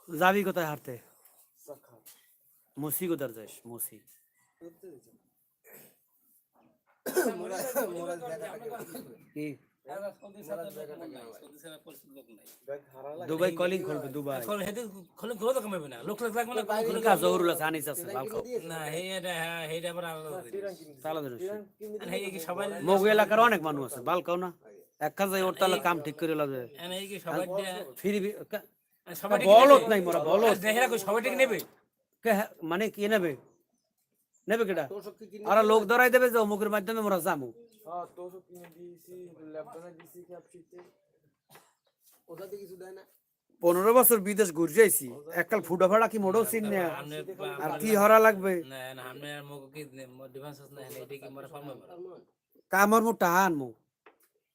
যাবি কোথায় হাঁটতে? মুসি কোথায় যাস? মুসি কি দুবাই কলিং খুলবে? দুবাই জহুরুল আছে, আনিস আছে, মগু এলাকার অনেক মানুষ আছে, বালকাও না একখান যাই ওর তাহলে কাম ঠিক করে লাগে ফিরি বলত নাই মোরা বলত মানে কি নেবে নেবে কেটা আর লোক ধরাই দেবে যে অমুকের মাধ্যমে মোরা যামু। 15 বছর বিদেশ ঘুরে যাইছি, এককাল ফুটা ফাড়া কি মোড়ও চিন না আর কি হরা লাগবে কামর মু টাহান মু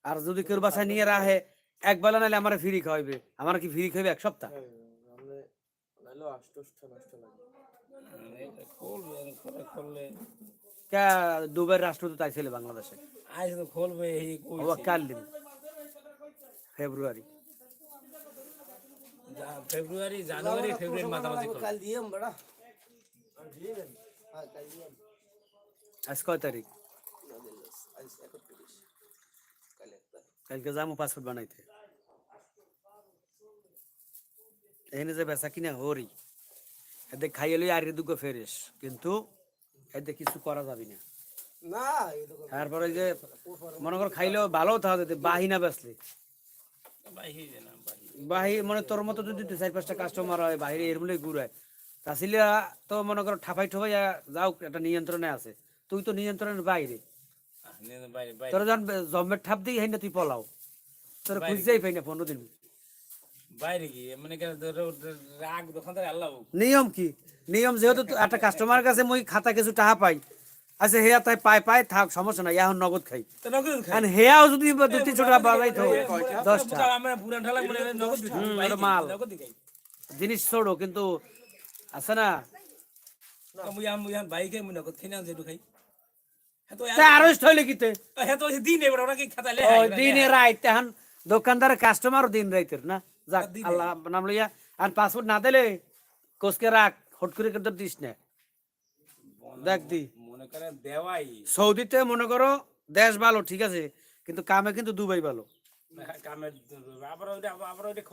আর যদি কেউ বাসায় নিয়ে রাহে এক বেলা নাইলে আমার ফ্রি খাওয়াইবে, আমার কি ফ্রি খাইবে এক সপ্তাহ? দুবাই রাষ্ট্রদূত আইছিল বাংলাদেশে কাল দিন ফেব্রুয়ারি জানুয়ারি ফেব্রুয়ারি মাঝামাঝি আজ কয় তারিখ? কালকে যাবো পাসপোর্ট বানাইতে। এখানে যে বেচা কিনা হরি এতে খাইয়ে লই আর দুগো ফেরেস, কিন্তু এতে কিছু করা যাবি না। তারপরে যে মনে কর খাইলেও ভালো থাকে বাহি না বেচলে বাহি মানে তোর মতো যদি 4-5টা কাস্টমার হয় বাহিরে এর মূল্যে ঘুরায় তাহলে তো মনে করো ঠাপাই ঠোপাই যাও একটা নিয়ন্ত্রণে আছে, তুই তো নিয়ন্ত্রণের বাইরে। তোর যখন জম্মের ঠাপ দিই হাই না তুই পলাও, তোর খুঁজতেই পাই না 15 দিন বাইরে গিয়ে মানে নিয়ম কি নিয়ম যেহেতু একটা কাস্টমার কাছে মই খাতা কিছু টাকা পাই আচ্ছা হেয়া তাই পাই পাই থাক সমস্যা নাই, এখন নগদ খাই হেয়াও যদি 2-3 টাকা বাড়াই তো 10টা মাল জিনিস ছোড়ো কিন্তু আছে না দোকানদার কাস্টমার দিন রাইতের না যাক আল্লাহ নাম লইয়া আর পাসপোর্ট না দিলে কোসকে রাখ হট করে কিন্তু দিস না। দেখ দি সৌদিতে মনে করো দেশ ভালো ঠিক আছে কিন্তু কামে কিন্তু দুবাই ভালো,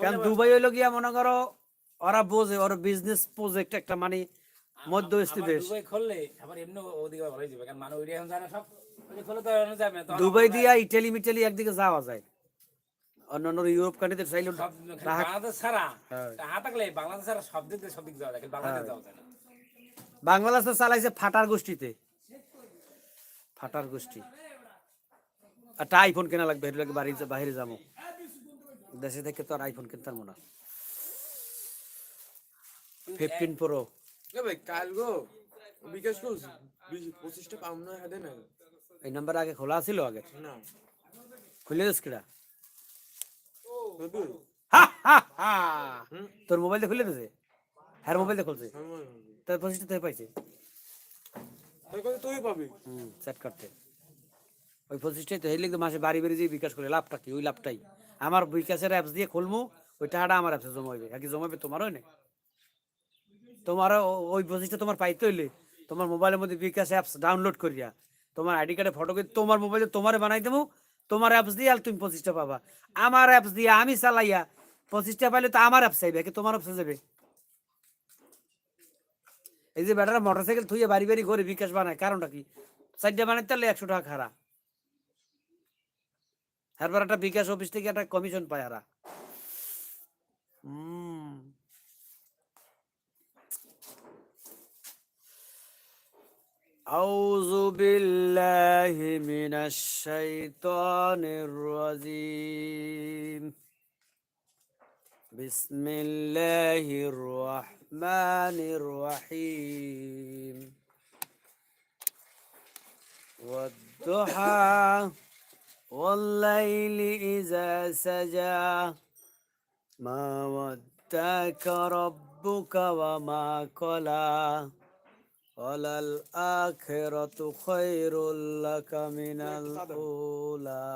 কারণ দুবাই হইলো গিয়া মনে করো ওরা বোঝে ওরা বিজনেস প্রজেক্ট একটা মানে মধ্যস্থ দেশ। দুবাই দিয়া ইটালি মিটালি একদিকে যাওয়া যায়, অন্যান্য ইউরোপ কান্ট্রিতে চাইলে বাংলাদেশ চালাইছে ফাটার গোষ্ঠীতে, ফাটার গোষ্ঠী একটা আইফোন কেনা লাগবে বাইরে যাবো দেশে থেকে তো আর আইফোন কিনতে পারবো না। 15 Pro এই নাম্বার আগে খোলা ছিল, আগে খুলে দিস কিরা তোর মোবাইল খুলে দিছে হ্যাঁ মোবাইল খুলছে তার 25টা থেকে পাইছে তুই পাবি সেট করতে ওই 25টাই তো হেলিং মাসে বাড়ি বাড়ি যে বিকাশ করে লাভটা কি ওই লাভটাই আমার বিকাশের অ্যাপস দিয়ে খুলমু, ওই টাকাটা আমার অ্যাপসে জমা হইবে, একই জমাবে তোমারও না তোমার ওই 25টা তোমার পাইতে হইলে তোমার মোবাইলের মধ্যে বিকাশ অ্যাপস ডাউনলোড করিয়া তোমার আইডি কার্ডে ফটো করে তোমার মোবাইলে তোমারে বানাই দেবো, তোমার অ্যাপস দিয়ে আর তুমি 25টা পাবা। আমার অ্যাপস দিয়ে আমি চালাইয়া 25টা পাইলে তো আমার অ্যাপস চাইবে কি তোমার অ্যাপসে যাবে? এই যে বেটারা মোটরসাইকেল থুইয়ে বাড়ি বাড়ি করে বিকাশ বানায় কারণটা কি? 4টা বানাইতে হলে 100 টাকা খারা, এরপর একটা বিকাশ অফিস থেকে একটা কমিশন পায় এরা। আউযু বিল্লাহি মিনাশ শাইতানির রাজিম বিসমিল্লাহির রহমানির রহিম ওয়াদ-দুহা ওয়াল-লাইলি ইযা সাজা মা ওয়াদ্দাকা রাব্বুকা ওয়া মা ক্বালা ওয়ালাল আখিরাতু খায়রুল লাকা মিনাল উলা।